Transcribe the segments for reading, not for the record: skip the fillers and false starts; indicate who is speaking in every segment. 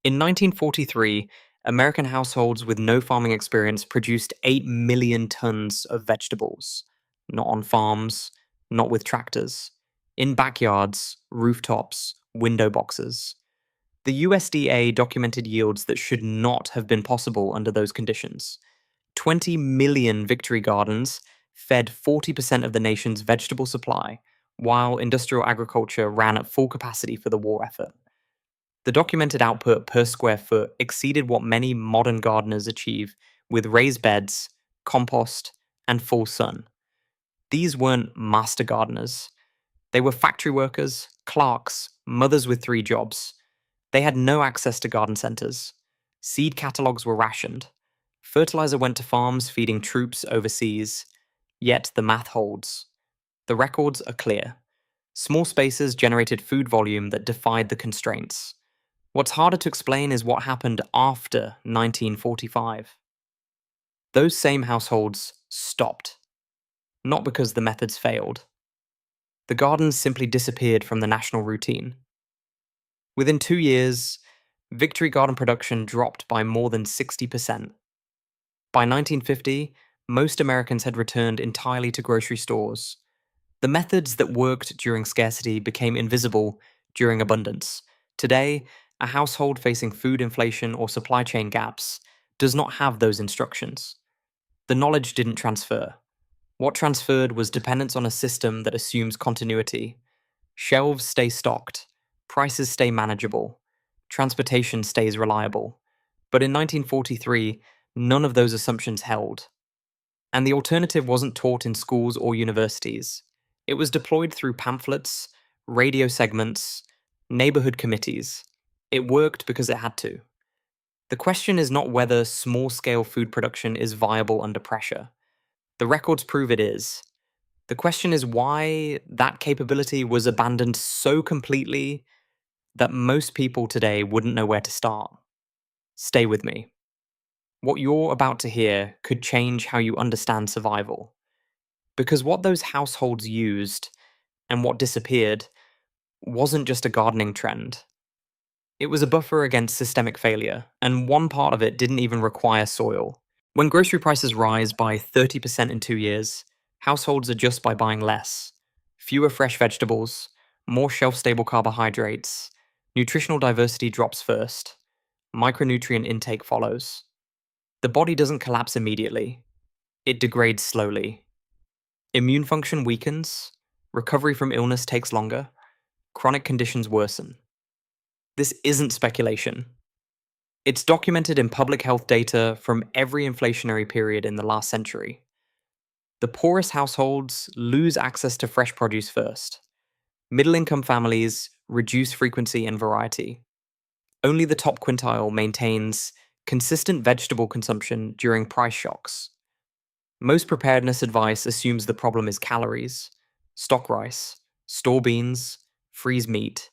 Speaker 1: In 1943, American households with no farming experience produced 8 million tons of vegetables. Not on farms, not with tractors. In backyards, rooftops, window boxes. The USDA documented yields that should not have been possible under those conditions. 20 million victory gardens fed 40% of the nation's vegetable supply, while industrial agriculture ran at full capacity for the war effort. The documented output per square foot exceeded what many modern gardeners achieve with raised beds, compost, and full sun. These weren't master gardeners. They were factory workers, clerks, mothers with 3 jobs. They had no access to garden centers. Seed catalogs were rationed. Fertilizer went to farms feeding troops overseas. Yet the math holds. The records are clear. Small spaces generated food volume that defied the constraints. What's harder to explain is what happened after 1945. Those same households stopped. Not because the methods failed. The gardens simply disappeared from the national routine. Within 2 years, victory garden production dropped by more than 60%. By 1950, most Americans had returned entirely to grocery stores. The methods that worked during scarcity became invisible during abundance. Today, a household facing food inflation or supply chain gaps does not have those instructions. The knowledge didn't transfer. What transferred was dependence on a system that assumes continuity. Shelves stay stocked, prices stay manageable, transportation stays reliable. But in 1943, none of those assumptions held. And the alternative wasn't taught in schools or universities. It was deployed through pamphlets, radio segments, neighborhood committees. It worked because it had to. The question is not whether small-scale food production is viable under pressure. The records prove it is. The question is why that capability was abandoned so completely that most people today wouldn't know where to start. Stay with me. What you're about to hear could change how you understand survival. Because what those households used and what disappeared wasn't just a gardening trend. It was a buffer against systemic failure, and one part of it didn't even require soil. When grocery prices rise by 30% in 2 years, households adjust by buying less. Fewer fresh vegetables, more shelf-stable carbohydrates, nutritional diversity drops first, micronutrient intake follows. The body doesn't collapse immediately. It degrades slowly. Immune function weakens, recovery from illness takes longer, chronic conditions worsen. This isn't speculation. It's documented in public health data from every inflationary period in the last century. The poorest households lose access to fresh produce first. Middle-income families reduce frequency and variety. Only the top quintile maintains consistent vegetable consumption during price shocks. Most preparedness advice assumes the problem is calories, stock rice, store beans, freeze meat.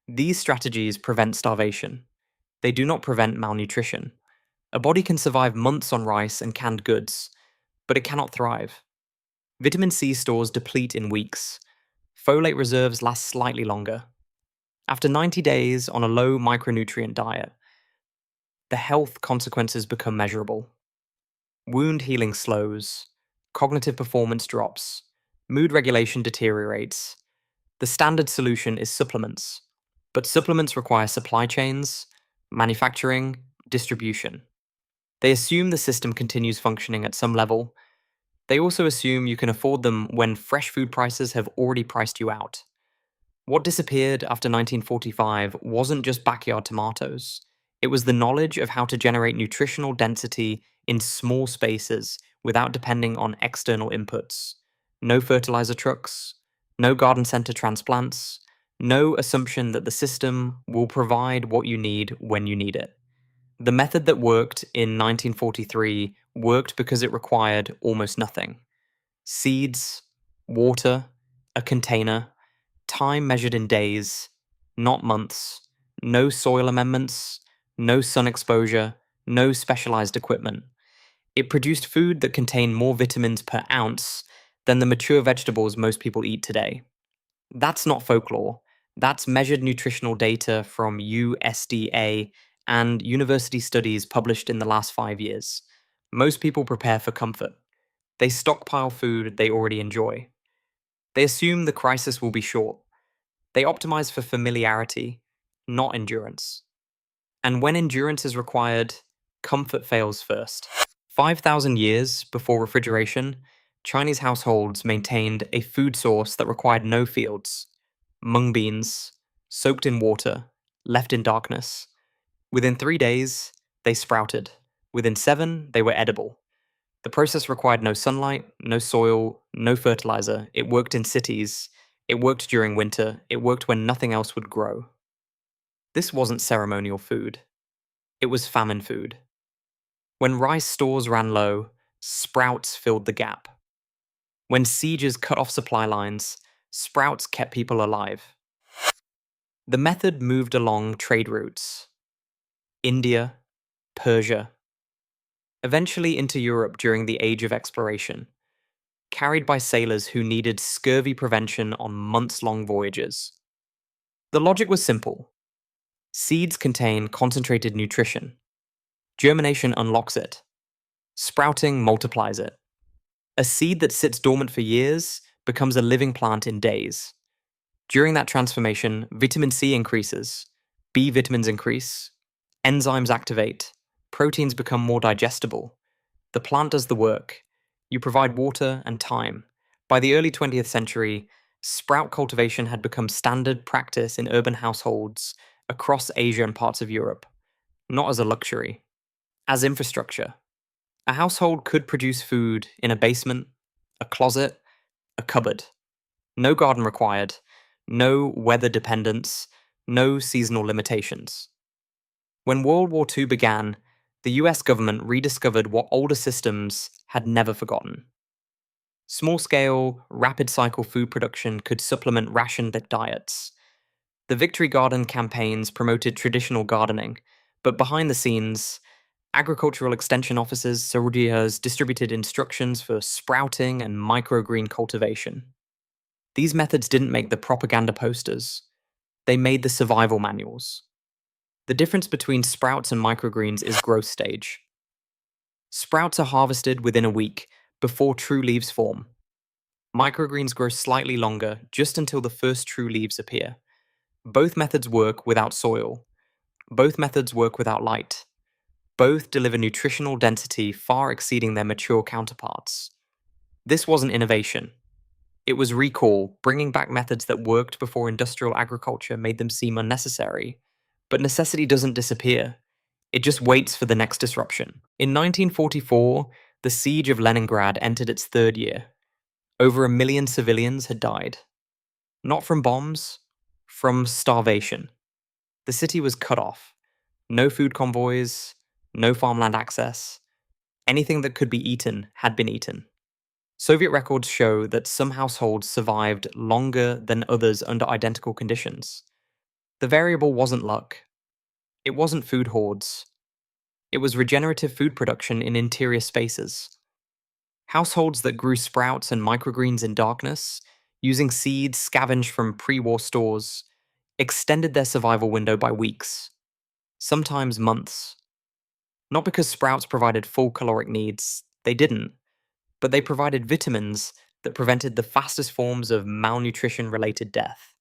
Speaker 1: These strategies prevent starvation. They do not prevent malnutrition. A body can survive months on rice and canned goods, but it cannot thrive. Vitamin C stores deplete in weeks. Folate reserves last slightly longer. After 90 days on a low micronutrient diet, the health consequences become measurable. Wound healing slows, cognitive performance drops, mood regulation deteriorates. The standard solution is supplements, but supplements require supply chains, manufacturing, distribution. They assume the system continues functioning at some level. They also assume you can afford them when fresh food prices have already priced you out. What disappeared after 1945 wasn't just backyard tomatoes. It was the knowledge of how to generate nutritional density in small spaces without depending on external inputs. No fertilizer trucks, no garden center transplants, no assumption that the system will provide what you need when you need it. The method that worked in 1943 worked because it required almost nothing. Seeds, water, a container, time measured in days, not months, no soil amendments, no sun exposure, no specialized equipment. It produced food that contained more vitamins per ounce than the mature vegetables most people eat today. That's not folklore. That's measured nutritional data from USDA and university studies published in the last 5 years. Most people prepare for comfort. They stockpile food they already enjoy. They assume the crisis will be short. They optimize for familiarity, not endurance. And when endurance is required, comfort fails first. 5,000 years before refrigeration, Chinese households maintained a food source that required no fields. Mung beans, soaked in water, left in darkness. Within 3 days, they sprouted. Within 7, they were edible. The process required no sunlight, no soil, no fertilizer. It worked in cities. It worked during winter. It worked when nothing else would grow. This wasn't ceremonial food. It was famine food. When rice stores ran low, sprouts filled the gap. When sieges cut off supply lines, sprouts kept people alive. The method moved along trade routes. India, Persia, eventually into Europe during the Age of Exploration, carried by sailors who needed scurvy prevention on months-long voyages. The logic was simple. Seeds contain concentrated nutrition. Germination unlocks it. Sprouting multiplies it. A seed that sits dormant for years becomes a living plant in days. During that transformation, vitamin C increases, B vitamins increase, enzymes activate, proteins become more digestible. The plant does the work. You provide water and time. By the early 20th century, sprout cultivation had become standard practice in urban households across Asia and parts of Europe, not as a luxury, as infrastructure. A household could produce food in a basement, a closet, a cupboard. No garden required, no weather dependence, no seasonal limitations. When World War II began, the US government rediscovered what older systems had never forgotten. Small-scale, rapid-cycle food production could supplement rationed diets. The Victory Garden campaigns promoted traditional gardening, but behind the scenes, agricultural extension officers, Sarudias, distributed instructions for sprouting and microgreen cultivation. These methods didn't make the propaganda posters. They made the survival manuals. The difference between sprouts and microgreens is growth stage. Sprouts are harvested within a week, before true leaves form. Microgreens grow slightly longer, just until the first true leaves appear. Both methods work without soil. Both methods work without light. Both deliver nutritional density far exceeding their mature counterparts. This wasn't innovation. It was recall, bringing back methods that worked before industrial agriculture made them seem unnecessary. But necessity doesn't disappear. It just waits for the next disruption. In 1944, the siege of Leningrad entered its third year. Over 1 million civilians had died. Not from bombs, from starvation. The city was cut off. No food convoys, no farmland access. Anything that could be eaten had been eaten. Soviet records show that some households survived longer than others under identical conditions. The variable wasn't luck. It wasn't food hoards. It was regenerative food production in interior spaces. Households that grew sprouts and microgreens in darkness, using seeds scavenged from pre-war stores, extended their survival window by weeks, sometimes months. Not because sprouts provided full caloric needs, they didn't, but they provided vitamins that prevented the fastest forms of malnutrition-related death.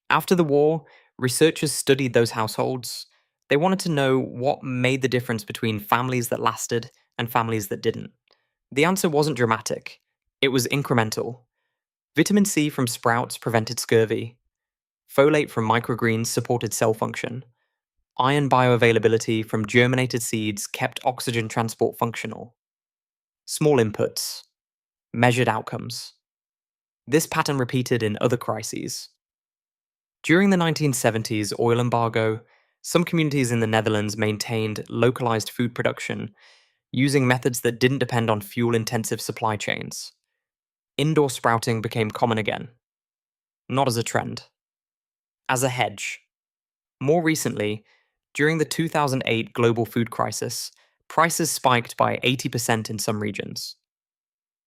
Speaker 1: After the war, researchers studied those households. They wanted to know what made the difference between families that lasted and families that didn't. The answer wasn't dramatic. It was incremental. Vitamin C from sprouts prevented scurvy. Folate from microgreens supported cell function. Iron bioavailability from germinated seeds kept oxygen transport functional. Small inputs. Measured outcomes. This pattern repeated in other crises. During the 1970s oil embargo, some communities in the Netherlands maintained localized food production using methods that didn't depend on fuel-intensive supply chains. Indoor sprouting became common again. Not as a trend. As a hedge. More recently, during the 2008 global food crisis, prices spiked by 80% in some regions.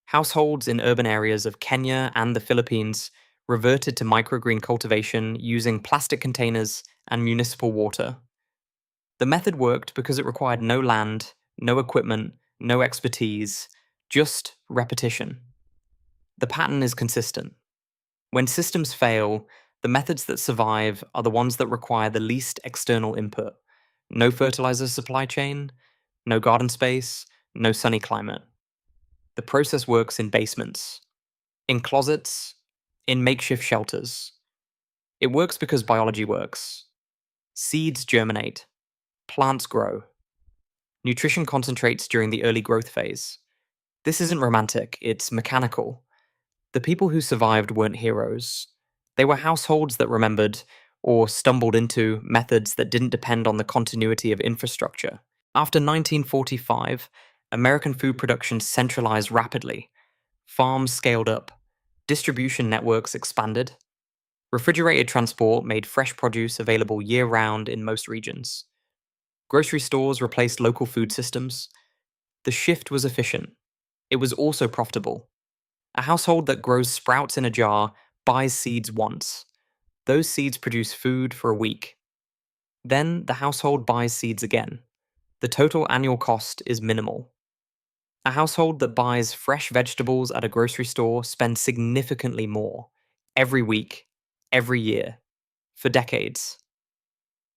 Speaker 1: Households in urban areas of Kenya and the Philippines reverted to microgreen cultivation using plastic containers and municipal water. The method worked because it required no land, no equipment, no expertise, just repetition. The pattern is consistent. When systems fail, the methods that survive are the ones that require the least external input. No fertilizer supply chain, no garden space, no sunny climate. The process works in basements, in closets, in makeshift shelters. It works because biology works. Seeds germinate, plants grow, nutrition concentrates during the early growth phase. This isn't romantic, it's mechanical. The people who survived weren't heroes. They were households that remembered, or stumbled into, methods that didn't depend on the continuity of infrastructure. After 1945, American food production centralized rapidly. Farms scaled up. Distribution networks expanded. Refrigerated transport made fresh produce available year-round in most regions. Grocery stores replaced local food systems. The shift was efficient. It was also profitable. A household that grows sprouts in a jar buys seeds once. Those seeds produce food for a week. Then the household buys seeds again. The total annual cost is minimal. A household that buys fresh vegetables at a grocery store spends significantly more every week, every year, for decades.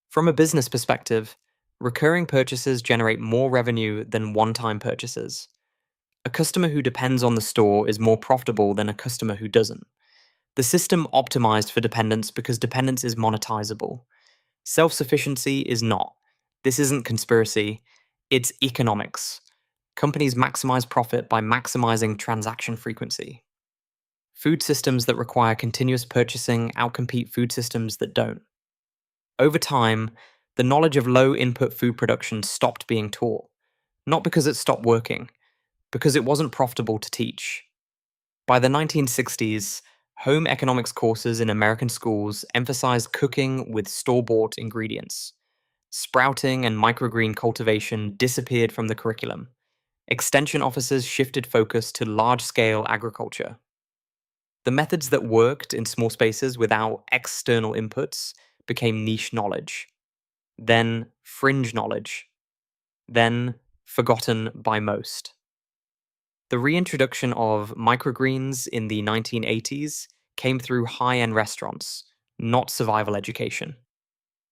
Speaker 1: From a business perspective, recurring purchases generate more revenue than one-time purchases. A customer who depends on the store is more profitable than a customer who doesn't. The system optimized for dependence because dependence is monetizable. Self-sufficiency is not. This isn't conspiracy, it's economics. Companies maximize profit by maximizing transaction frequency. Food systems that require continuous purchasing outcompete food systems that don't. Over time, the knowledge of low-input food production stopped being taught, not because it stopped working, because it wasn't profitable to teach. By the 1960s, home economics courses in American schools emphasized cooking with store-bought ingredients. Sprouting and microgreen cultivation disappeared from the curriculum. Extension officers shifted focus to large-scale agriculture. The methods that worked in small spaces without external inputs became niche knowledge, then fringe knowledge, then forgotten by most. The reintroduction of microgreens in the 1980s came through high-end restaurants, not survival education.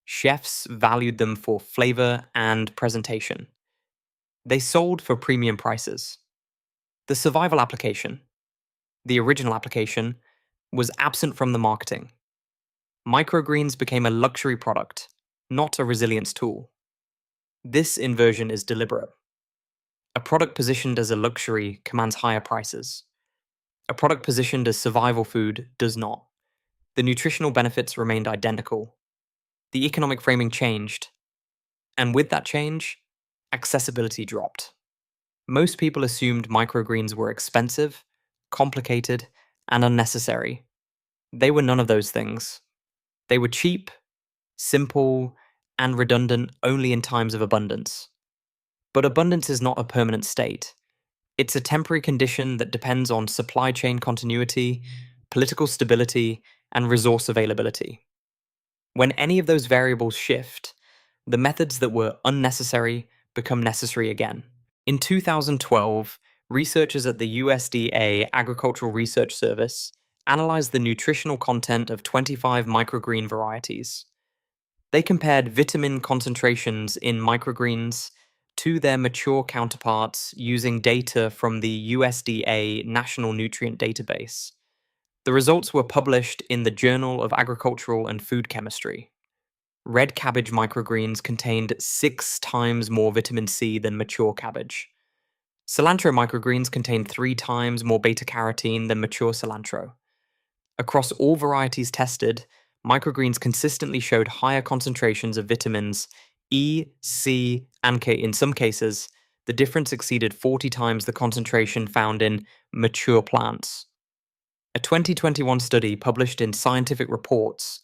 Speaker 1: Chefs valued them for flavor and presentation. They sold for premium prices. The survival application, the original application, was absent from the marketing. Microgreens became a luxury product, not a resilience tool. This inversion is deliberate. A product positioned as a luxury commands higher prices. A product positioned as survival food does not. The nutritional benefits remained identical. The economic framing changed. And with that change, accessibility dropped. Most people assumed microgreens were expensive, complicated, and unnecessary. They were none of those things. They were cheap, simple, and redundant only in times of abundance. But abundance is not a permanent state. It's a temporary condition that depends on supply chain continuity, political stability, and resource availability. When any of those variables shift, the methods that were unnecessary become necessary again. In 2012, researchers at the USDA Agricultural Research Service analyzed the nutritional content of 25 microgreen varieties. They compared vitamin concentrations in microgreens to their mature counterparts using data from the USDA National Nutrient Database. The results were published in the Journal of Agricultural and Food Chemistry. Red cabbage microgreens contained 6 times more vitamin C than mature cabbage. Cilantro microgreens contained 3 times more beta-carotene than mature cilantro. Across all varieties tested, microgreens consistently showed higher concentrations of vitamins E, C, and K. In some cases, the difference exceeded 40 times the concentration found in mature plants. A 2021 study published in Scientific Reports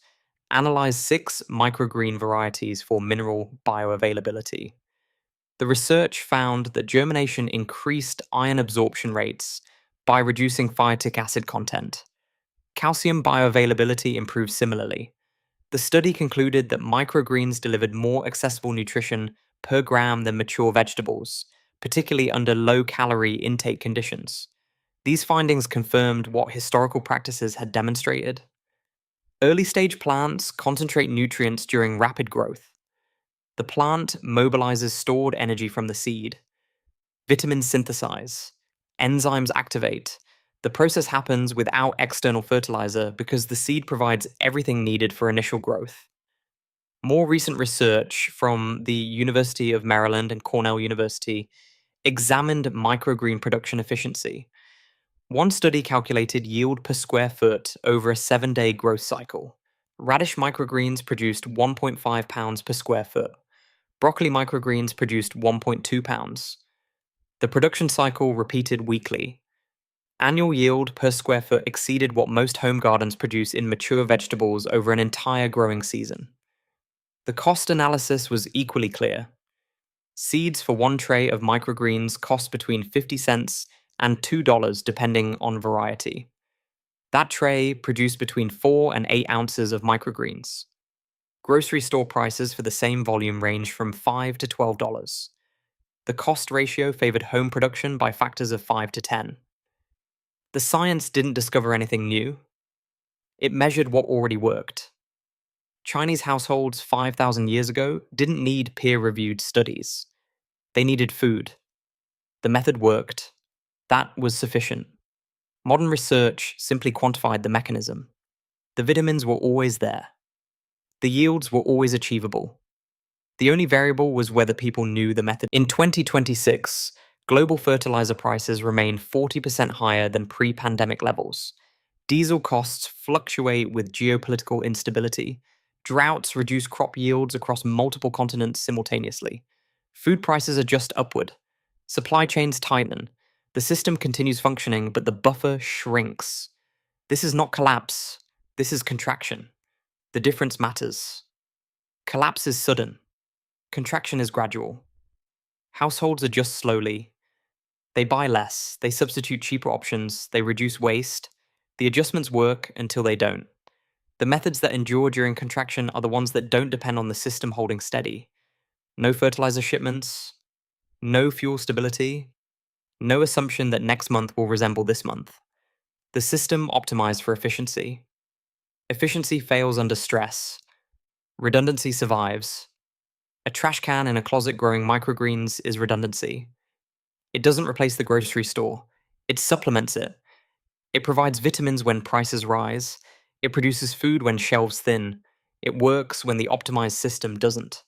Speaker 1: analyzed 6 microgreen varieties for mineral bioavailability. The research found that germination increased iron absorption rates by reducing phytic acid content. Calcium bioavailability improved similarly. The study concluded that microgreens delivered more accessible nutrition per gram than mature vegetables, particularly under low-calorie intake conditions. These findings confirmed what historical practices had demonstrated. Early-stage plants concentrate nutrients during rapid growth. The plant mobilizes stored energy from the seed. Vitamins synthesize. Enzymes activate. The process happens without external fertilizer because the seed provides everything needed for initial growth. More recent research from the University of Maryland and Cornell University examined microgreen production efficiency. One study calculated yield per square foot over a 7-day growth cycle. Radish microgreens produced 1.5 pounds per square foot. Broccoli microgreens produced 1.2 pounds. The production cycle repeated weekly. Annual yield per square foot exceeded what most home gardens produce in mature vegetables over an entire growing season. The cost analysis was equally clear. Seeds for one tray of microgreens cost between 50 cents and $2 depending on variety. That tray produced between 4 and 8 ounces of microgreens. Grocery store prices for the same volume range from $5 to $12. The cost ratio favored home production by factors of 5 to 10. The science didn't discover anything new. It measured what already worked. Chinese households 5,000 years ago didn't need peer-reviewed studies. They needed food. The method worked. That was sufficient. Modern research simply quantified the mechanism. The vitamins were always there. The yields were always achievable. The only variable was whether people knew the method. In 2026, global fertilizer prices remain 40% higher than pre-pandemic levels. Diesel costs fluctuate with geopolitical instability. Droughts reduce crop yields across multiple continents simultaneously. Food prices adjust upward. Supply chains tighten. The system continues functioning, but the buffer shrinks. This is not collapse. This is contraction. The difference matters. Collapse is sudden. Contraction is gradual. Households adjust slowly. They buy less. They substitute cheaper options. They reduce waste. The adjustments work until they don't. The methods that endure during contraction are the ones that don't depend on the system holding steady. No fertilizer shipments. No fuel stability. No assumption that next month will resemble this month. The system optimized for efficiency. Efficiency fails under stress. Redundancy survives. A trash can in a closet growing microgreens is redundancy. It doesn't replace the grocery store. It supplements it. It provides vitamins when prices rise. It produces food when shelves thin. It works when the optimized system doesn't.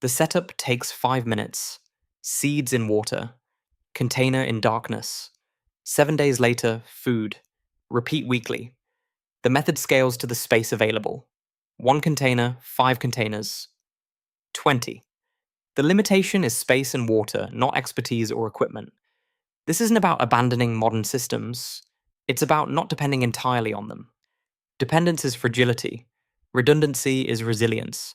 Speaker 1: The setup takes 5 minutes. Seeds in water. Container in darkness. 7 days later, food. Repeat weekly. The method scales to the space available. 1 container, 5 containers. 20. The limitation is space and water, not expertise or equipment. This isn't about abandoning modern systems. It's about not depending entirely on them. Dependence is fragility. Redundancy is resilience.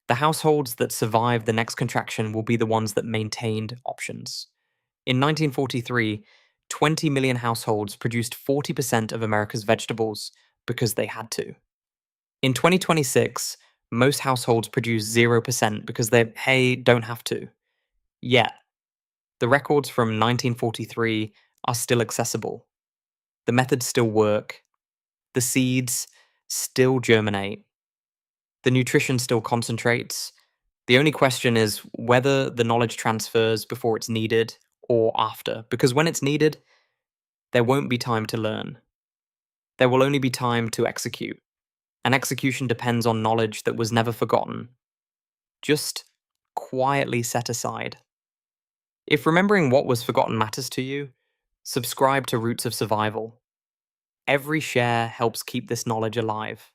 Speaker 1: The households that survive the next contraction will be the ones that maintained options. In 1943, 20 million households produced 40% of America's vegetables because they had to. In 2026, most households produce 0% because they, hey, don't have to. Yet, the records from 1943 are still accessible. The methods still work. The seeds still germinate. The nutrition still concentrates. The only question is whether the knowledge transfers before it's needed or after, because when it's needed, there won't be time to learn. There will only be time to execute. And execution depends on knowledge that was never forgotten, just quietly set aside. If remembering what was forgotten matters to you, subscribe to Roots of Survival. Every share helps keep this knowledge alive.